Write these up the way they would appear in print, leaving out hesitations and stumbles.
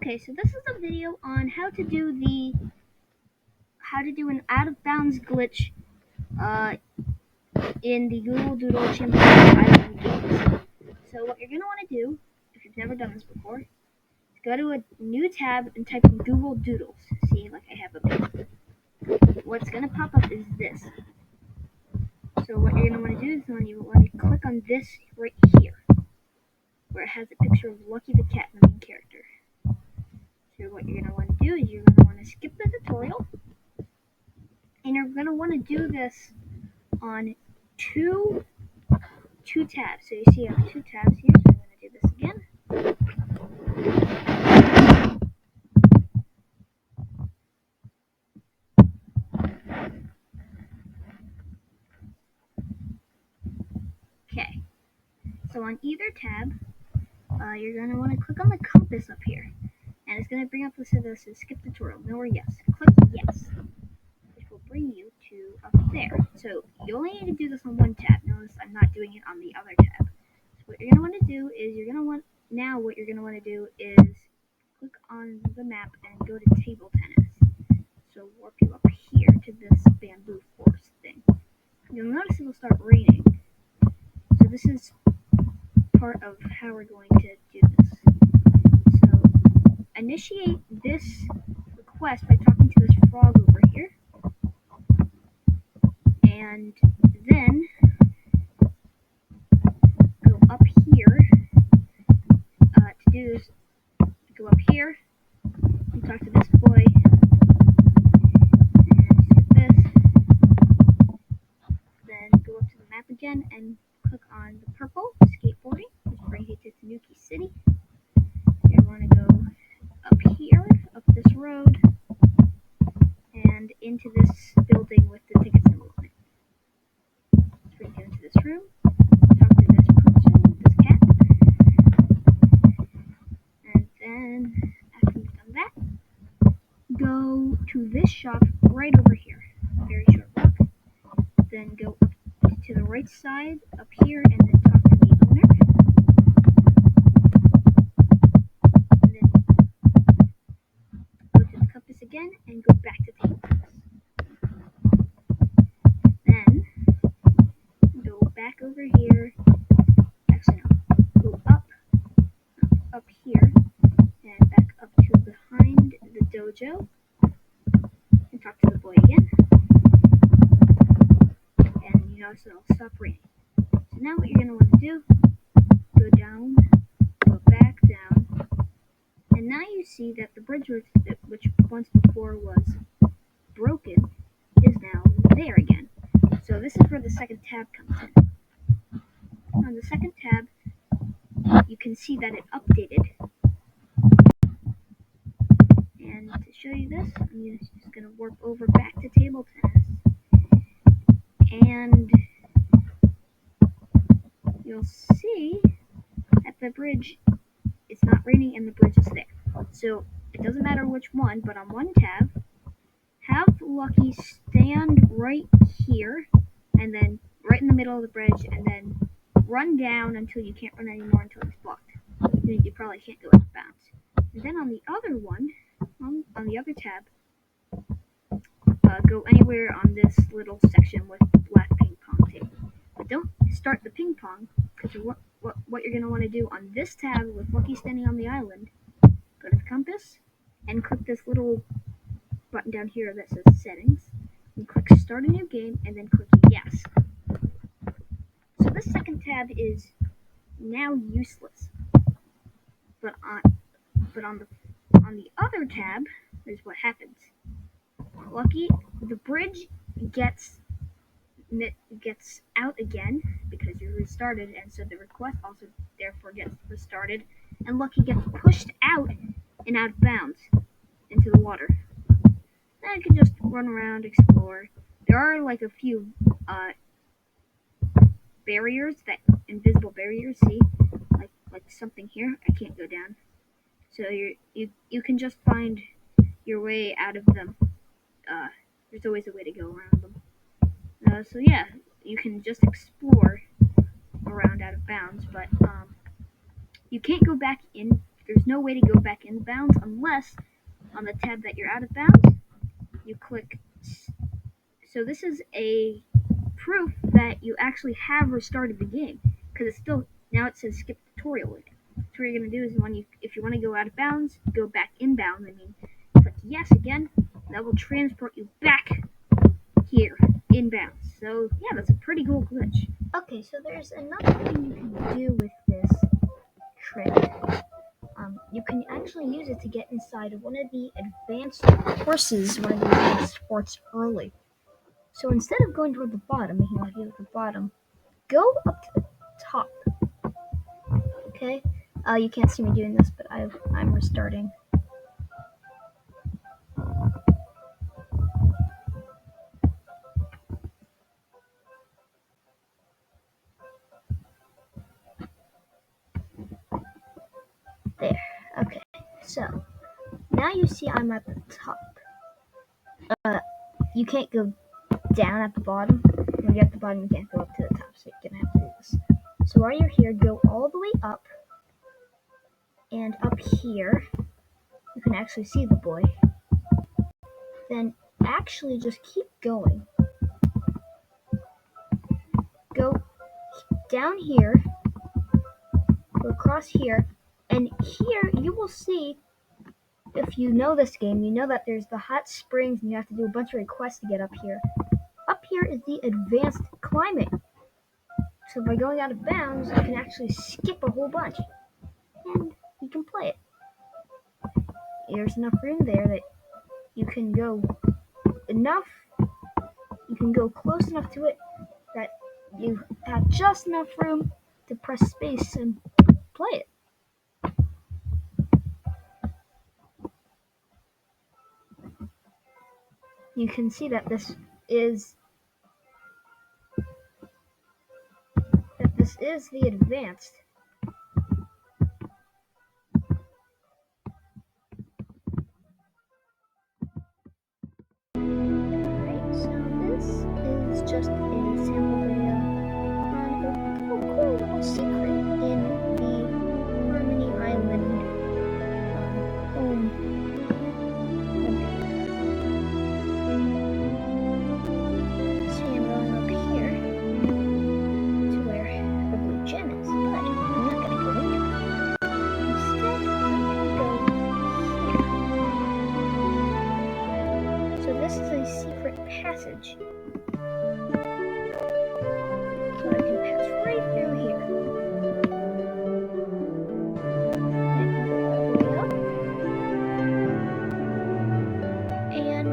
Okay, so this is a video on how to do an out of bounds glitch in the Google Doodle Chimpanzee Island games. So what you're gonna want to do, if you've never done this before, is go to a new tab and type in Google Doodles. See, like I have up here. What's gonna pop up is this. So what you're gonna want to do is you want to click on this right here, where it has a picture of Lucky the cat, the main character. So what you're gonna want to do is you're gonna want to skip the tutorial. And you're going to want to do this on two tabs. So you see I have two tabs here, so I'm going to do this again. Okay, so on either tab, you're going to want to click on the compass up here. And it's going to bring up this that says skip tutorial, no or yes. Click yes, which will bring you to up there. So you only need to do this on one tab. Notice I'm not doing it on the other tab. So what you're going to want to do is what you're going to want to do is click on the map and go to table tennis. So warp you up here to this bamboo forest thing. You'll notice it will start raining. So this is part of how we're going to do this. So initiate this request by talking to this frog over here. And then go up here to do this. Go up here and talk to this boy. And skip this. Then go up to the map again and click on the purple skateboarding, which brings you to Tanuki City. You're going to go up here, up this road, and into this building with the ticket symbol on it. Let's bring you into this room, talk to this person, this cat, and then after you've done that, go to this shop right over here. Very short walk. Then go up to the right side up here and then talk to the owner. And then go to the compass again and go back to table tennis. Then go back over here. Actually no. Go up here and back up to behind the dojo and talk to the boy again. And you notice it'll stop raining. So now what you're going to want to do, go down, go back down, and now you see that the bridge which once before was broken is now there again. So this is where the second tab comes in. On the second tab, you can see that it updated. And to show you this, I'm just going to warp over back to table tennis. And you'll see that the bridge, it's not raining and the bridge is there. So it doesn't matter which one, but on one tab, have Lucky stand right here, and then right in the middle of the bridge, and then run down until you can't run anymore until it's blocked. You probably can't go out of bounds. And then on the other one, on the other tab, go anywhere on this little section with the black ping pong table. But don't start the ping pong, because what you're going to want to do on this tab with Lucky standing on the island, go to the compass, and click this little button down here that says settings, and click start a new game, and then click yes. So this second tab is now useless. But on the other tab is what happens. Lucky, the bridge gets out again because you restarted, and so the request also therefore gets restarted, and Lucky gets pushed out and out of bounds into the water. Then you can just run around, explore. There are like a few barriers, that invisible barriers. See, like something here. I can't go down. So you can just find your way out of them. There's always a way to go around them. So yeah, you can just explore around out of bounds, but you can't go back in there's no way to go back in bounds unless on the tab that you're out of bounds, you click. So this is a proof that you actually have restarted the game, because it's still, now it says skip tutorial again. So what you're going to do is if you want to go out of bounds, go back in bounds, click yes again, that will transport you back here in bounds. So yeah, that's a pretty cool glitch. Okay, so there's another thing you can do with this trick. You can actually use it to get inside one of the advanced courses, one of the advanced sports early. So instead of going toward the bottom, making like you at the bottom, go up to the top. Okay? You can't see me doing this, but I'm restarting. There. Okay. So now you see I'm at the top. You can't go down at the bottom. When you're at the bottom, you can't go up to the top, so you're gonna have to do this. So while you're here, go all the way up, and up here, you can actually see the boy. Then actually just keep going. Go down here, go across here, and here you will see, if you know this game, you know that there's the hot springs and you have to do a bunch of requests to get up here. Up here is the advanced climbing. So by going out of bounds, you can actually skip a whole bunch. And you can play it. There's enough room there that you can go close enough to it that you have just enough room to press space and play it. You can see that this is the advanced. Alright, so this is just a sample video on a cool little secret in the Harmony Island home. See, I'm going up here to where the blue gem is, but I'm not going to go into it. Instead, I'm going to go here. So this is a secret passage. So I can pass right through here. I can go all the way up. And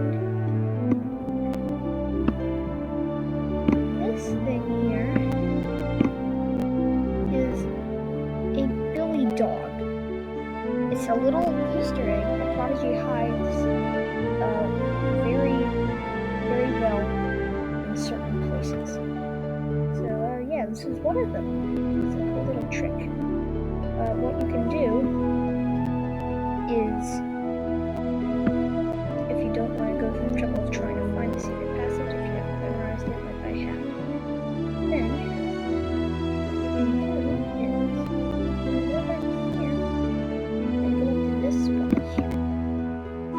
this thing here is a Billy dog. It's a little Easter egg that Prodigy hides very, very well in certain places. So yeah, this is one of them. It's a cool little trick. What you can do is, if you don't want to go through the trouble of trying to find the secret passage, if you haven't memorized it like I have, then what you can do is go back here and go to this spot here.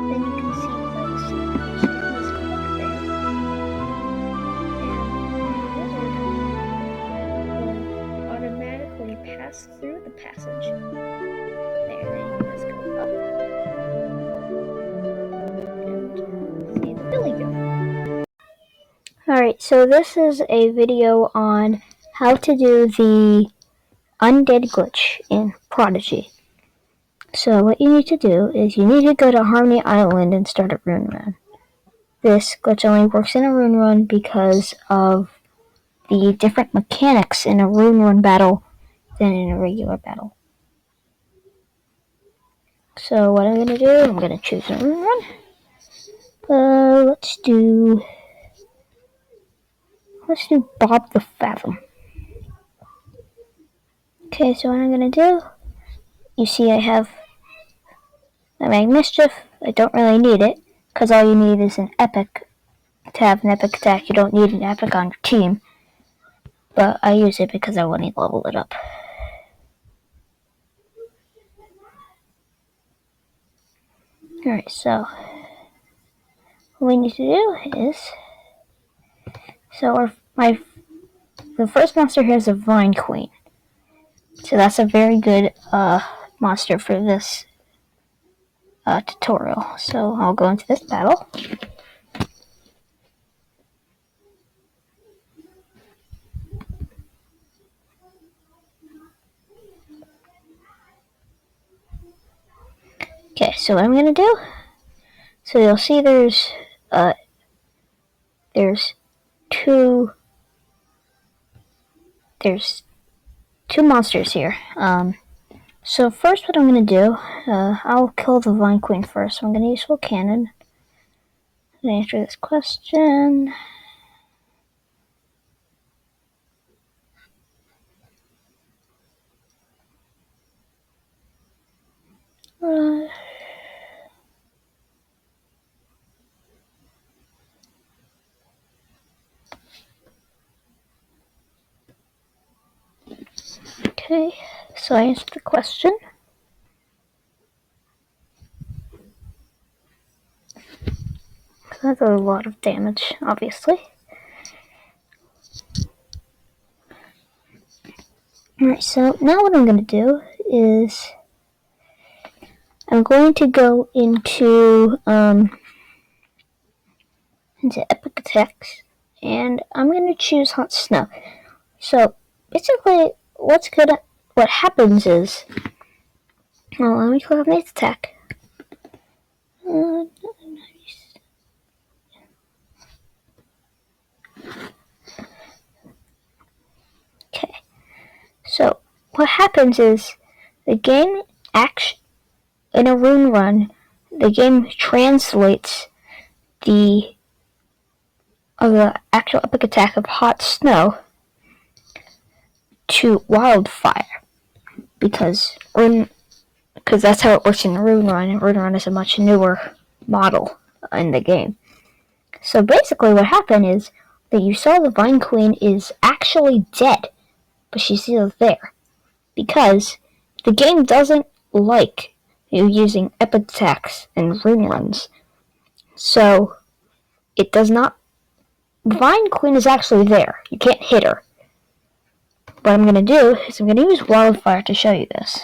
Then you can see privacy. So you can just click there, and the wizard will automatically pass through the passage. There, then you can just go up and see the Billy Goat. Alright, so this is a video on how to do the undead glitch in Prodigy. So what you need to do is you need to go to Harmony Island and start a rune run. This glitch only works in a rune run because of the different mechanics in a rune run battle than in a regular battle. So what I'm going to do, I'm going to choose a rune run. Let's do Bob the Fathom. Okay, so what I'm going to do, you see I have the Mag Mischief. I don't really need it, because all you need is an epic. To have an epic attack, you don't need an epic on your team. But I use it because I want to level it up. Alright, so what we need to do is, so the first monster here is a Vine Queen. So that's a very good monster for this tutorial. So I'll go into this battle. Okay, so what I'm gonna do, so you'll see there's two monsters here. So first what I'm gonna do, I'll kill the Vine Queen first. So I'm gonna use full cannon to answer this question. Okay, so I answered the question. That's a lot of damage, obviously. Alright, so now what I'm going to do is I'm going to go into epic attacks, and I'm going to choose hot snow. So basically, what happens is, well, let me click on this attack. Okay, so what happens is the game in a rune run, the game translates the actual epic attack of hot snow to wildfire, because that's how it works in Rune Run. Rune Run is a much newer model in the game. So basically what happened is that you saw the Vine Queen is actually dead, but she's still there, because the game doesn't like you using epic attacks and rune runs. So it does not. The Vine Queen is actually there. You can't hit her. What I'm going to do is I'm going to use wildfire to show you this.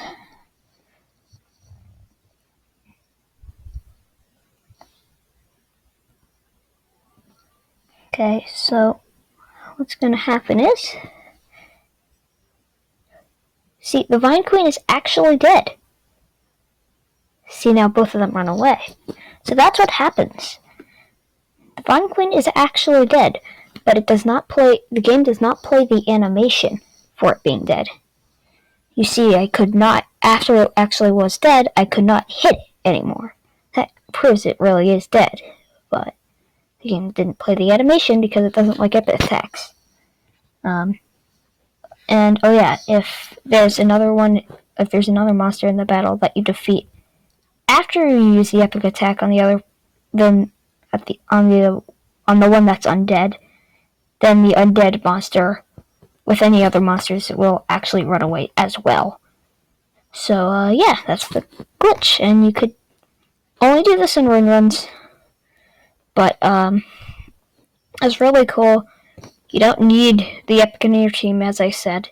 Okay, so what's going to happen is, see, the Vine Queen is actually dead. See, now both of them run away. So that's what happens. The Vine Queen is actually dead, but the game does not play the animation for it being dead. You see, I could not, after it actually was dead, I could not hit it anymore. That proves it really is dead, but the game didn't play the animation because it doesn't like epic attacks. And oh yeah, if there's another monster in the battle that you defeat after you use the epic attack on the other, then on the one that's undead, then the undead monster with any other monsters will actually run away as well. So yeah, that's the glitch, and you could only do this in run runs, but it's really cool. You don't need the epic in your team, as I said,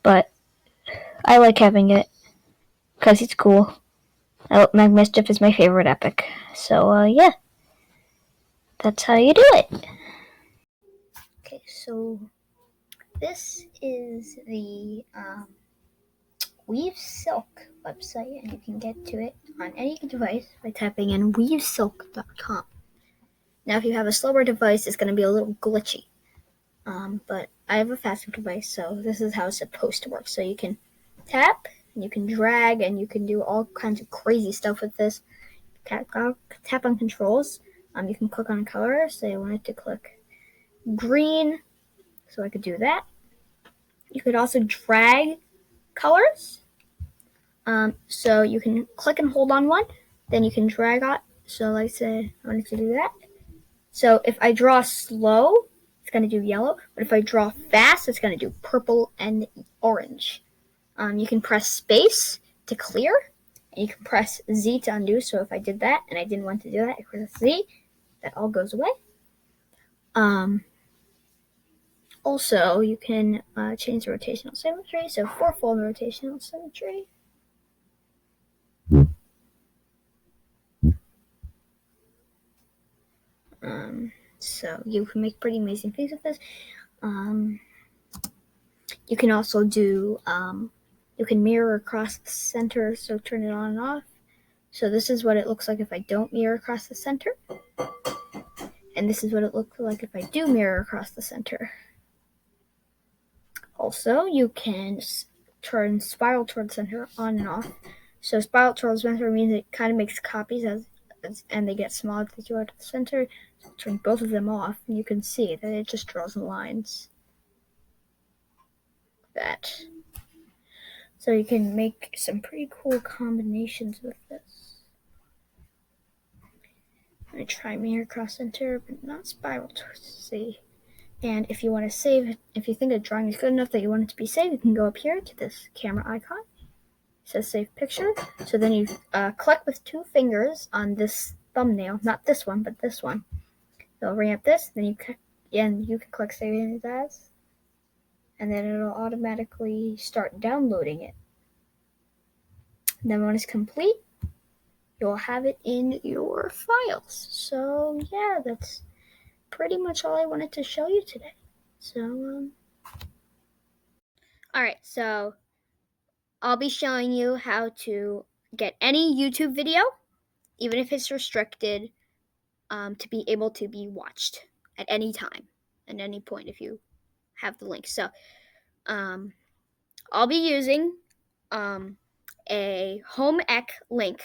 but I like having it because it's cool. Mag Mischief is my favorite epic, so yeah, that's how you do it. Okay, so this is the Weave Silk website, and you can get to it on any device by typing in weavesilk.com. Now, if you have a slower device, it's going to be a little glitchy, but I have a faster device, so this is how it's supposed to work. So you can tap, and you can drag, and you can do all kinds of crazy stuff with this. Tap on controls. You can click on color. Say I wanted to click green, so I could do that. You could also drag colors. So you can click and hold on one, then you can drag on. So like say I wanted to do that. So if I draw slow, it's going to do yellow, but if I draw fast, it's going to do purple and orange. You can press space to clear, You can press Z to undo. So if I did that and I didn't want to do that, I press Z. That all goes away. Also, you can change the rotational symmetry. So fourfold rotational symmetry. So you can make pretty amazing things with this. You can also do, you can mirror across the center, so turn it on and off. So this is what it looks like if I don't mirror across the center. And this is what it looks like if I do mirror across the center. Also, you can turn spiral toward the center on and off. So spiral toward the center means it kind of makes copies and they get smaller as you go to the center. So turn both of them off, and you can see that it just draws lines. That. So you can make some pretty cool combinations with this. I'm going to try mirror across center, but not spiral towards C. And if you want to save, if you think the drawing is good enough that you want it to be saved, you can go up here to this camera icon. It says save picture. So then you click with 2 fingers on this thumbnail, not this one, but this one. It'll bring up this, then you can click save it as, and then it'll automatically start downloading it. And then when it's complete, you'll have it in your files. So yeah, that's pretty much all I wanted to show you today. So alright, so I'll be showing you how to get any YouTube video, even if it's restricted, to be able to be watched at any time, at any point if you have the link. So I'll be using a home ec link.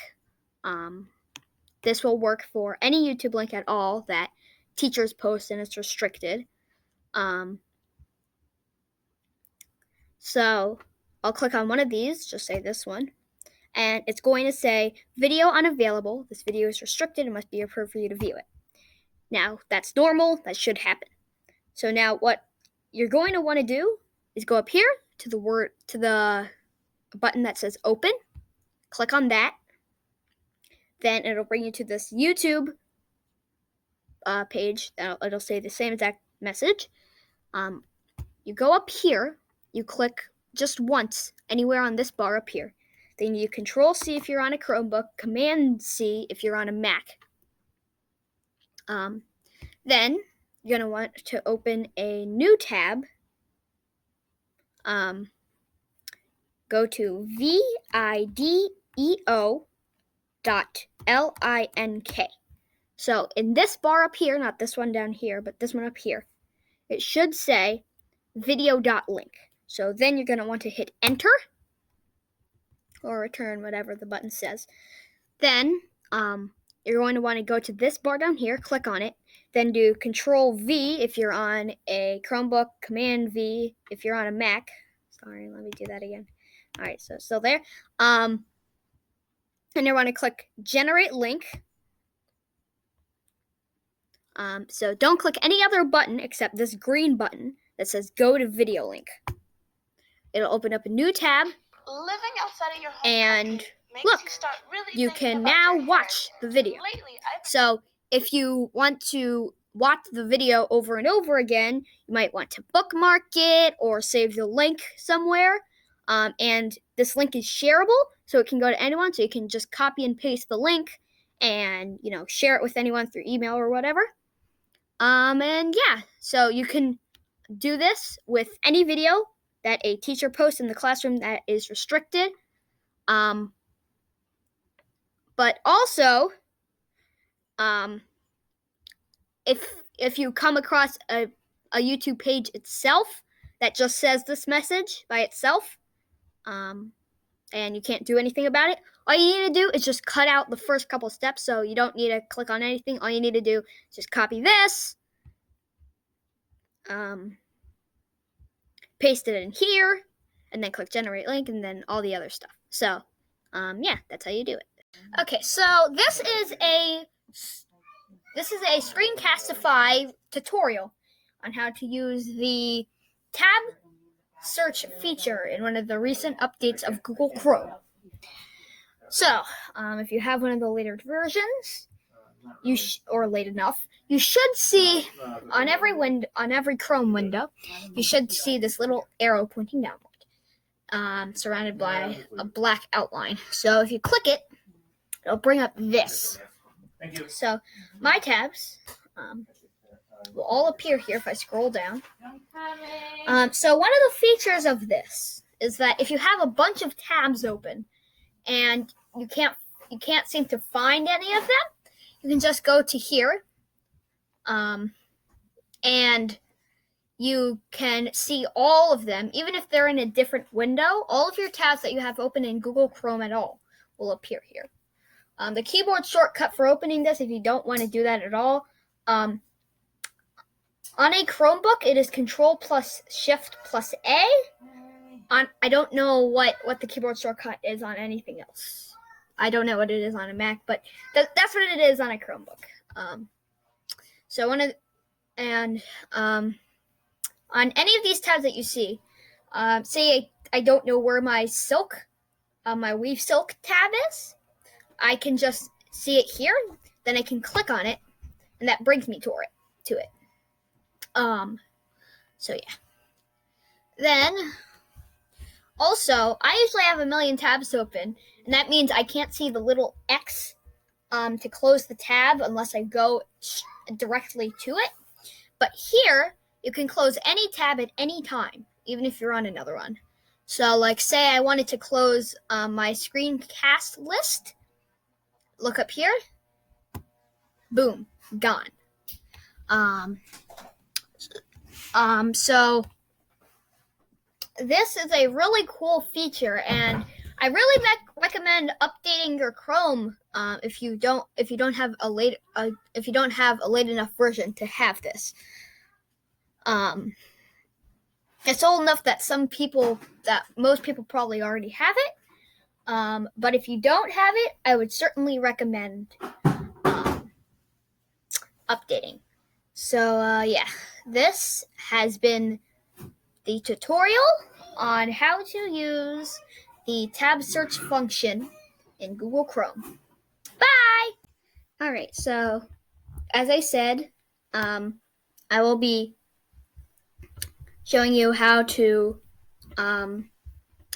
This will work for any YouTube link at all that teachers post and it's restricted. So I'll click on one of these, just say this one, and it's going to say video unavailable. This video is restricted and must be approved for you to view it. Now, that's normal. That should happen. So now what you're going to want to do is go up here to the button that says open. Click on that. Then it'll bring you to this YouTube page. It'll say the same exact message. You go up here. You click just once anywhere on this bar up here. Then you Control-C if you're on a Chromebook, Command-C if you're on a Mac. Then you're going to want to open a new tab. Go to video.link. So in this bar up here, not this one down here, but this one up here, it should say video.link. So then you're going to want to hit enter or return, whatever the button says. Then you're going to want to go to this bar down here, click on it, then do Control-V if you're on a Chromebook, Command-V if you're on a Mac. Sorry, let me do that again. All right, so still there. And you want to click Generate Link. So don't click any other button except this green button that says Go to Video Link. It'll open up a new tab. Living outside of your home and look, you can now watch the video. So if you want to watch the video over and over again, you might want to bookmark it or save the link somewhere. And this link is shareable, so it can go to anyone. So you can just copy and paste the link and share it with anyone through email or whatever. And yeah, so you can do this with any video that a teacher posts in the classroom that is restricted. But also, if you come across a YouTube page itself that just says this message by itself, and you can't do anything about it, all you need to do is just cut out the first couple steps. So you don't need to click on anything. All you need to do is just copy this, paste it in here, and then click generate link, and then all the other stuff. So yeah, that's how you do it. Okay, so this is a screencastify tutorial on how to use the tab search feature in one of the recent updates of Google Chrome. So, if you have one of the later versions, or late enough, you should see on every Chrome window, you should see this little arrow pointing downward, surrounded by a black outline. So if you click it, it'll bring up this. So my tabs will all appear here if I scroll down. So one of the features of this is that if you have a bunch of tabs open and you can't seem to find any of them, you can just go to here, and you can see all of them, even if they're in a different window. All of your tabs that you have open in Google Chrome at all will appear here. The keyboard shortcut for opening this, if you don't want to do that at all, on a Chromebook, it is Control plus Shift plus A. I don't know what the keyboard shortcut is on anything else. I don't know what it is on a Mac, but that's what it is on a Chromebook. On any of these tabs that you see, say I don't know where my Weave Silk tab is, I can just see it here, then I can click on it, and that brings me to it. So yeah. Then, also, I usually have a million tabs open, and that means I can't see the little X to close the tab unless I go directly to it. But here, you can close any tab at any time, even if you're on another one. So, like, say I wanted to close my screencast list. Look up here. Boom, gone. So this is a really cool feature, and I really recommend updating your Chrome if you don't have a late enough version to have this. It's old enough that most people probably already have it. But if you don't have it, I would certainly recommend updating. So yeah, this has been the tutorial on how to use the tab search function in Google Chrome. Bye! Alright, so as I said, I will be showing you how to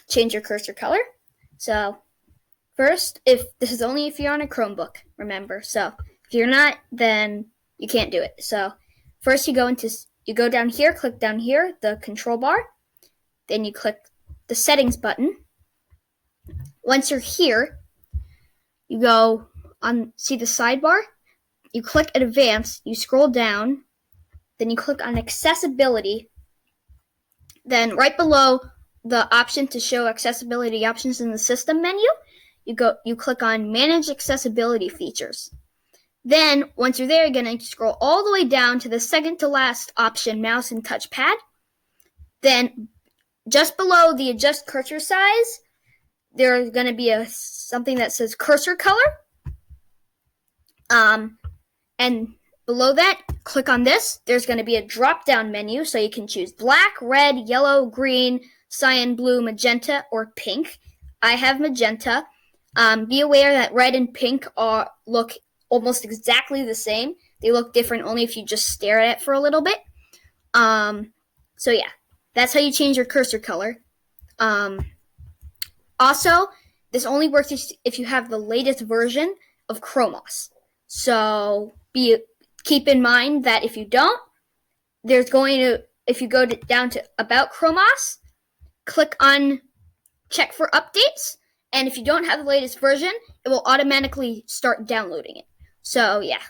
change your cursor color. So first, this is only if you're on a Chromebook, remember. So if you're not, then you can't do it. So first you go down here, click down here, the control bar. Then you click the settings button. Once you're here, you go on, see the sidebar? You click advanced, you scroll down, then you click on accessibility. Then right below the option to show accessibility options in the system menu, you click on manage accessibility features. Then once you're there, you're going to scroll all the way down to the second to last option, mouse and touchpad. Then just below the adjust cursor size, there's going to be something that says cursor color. And below that, click on this. There's going to be a drop-down menu, so you can choose black, red, yellow, green, cyan, blue, magenta, or pink. I have magenta. Be aware that red and pink look almost exactly the same. They look different only if you just stare at it for a little bit. So yeah, that's how you change your cursor color. Also, this only works if you have the latest version of chromeOS. So keep in mind that if you don't, if you go down to About chromeOS, click on Check for Updates, and if you don't have the latest version, it will automatically start downloading it. So yeah.